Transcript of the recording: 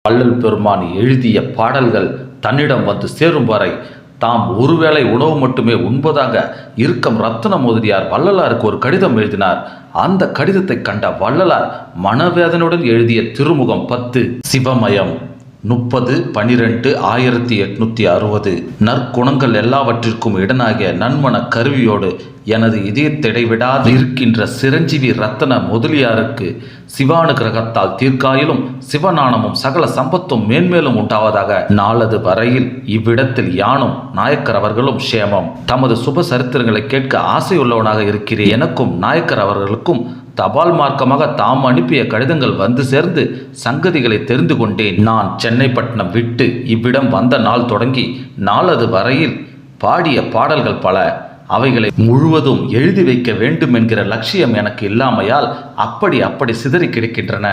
வள்ளல் பெருமான் எழுதிய பாடல்கள் தன்னிடம் வந்து சேரும் வரை தாம் ஒருவேளை உணவு மட்டுமே உண்பதாக இருக்கும் ரத்ன முதலியார் வள்ளலாருக்கு ஒரு கடிதம் எழுதினார். அந்த கடிதத்தை கண்ட வள்ளலார் மனவேதனுடன் எழுதிய திருமுகம் 10 சிவமயம் 30/12/1860 நற்குணங்கள் எல்லாவற்றிற்கும் இடனாகிய நன்மன கருவியோடு எனது இதயத்தை விடாது இருக்கின்ற சிரஞ்சீவி ரத்தன முதலியாருக்கு சிவானுகிரகத்தால் தீர்க்காயிலும் சிவநாணமும் சகல சம்பத்தும் மேன்மேலும் உண்டாவதாக. நாளது வரையில் இவ்விடத்தில் யானும் நாயக்கர் அவர்களும் க்ஷேமம். தமது சுப சரித்திரங்களை கேட்க ஆசையுள்ளவனாக இருக்கிறேன். எனக்கும் நாயக்கர் அவர்களுக்கும் தபால் மார்க்கமாக தாம் அனுப்பிய கடிதங்கள் வந்து சேர்ந்து சங்கதிகளை தெரிந்து கொண்டேன். நான் சென்னைப்பட்டினம் விட்டு இவ்விடம் வந்த நாள் தொடங்கி நாளது வரையில் பாடிய பாடல்கள் பல. அவைகளை முழுவதும் எழுதி வைக்க வேண்டும் என்கிற லட்சியம் எனக்கு இல்லாமையால் அப்படி சிதறி கிடக்கின்றன.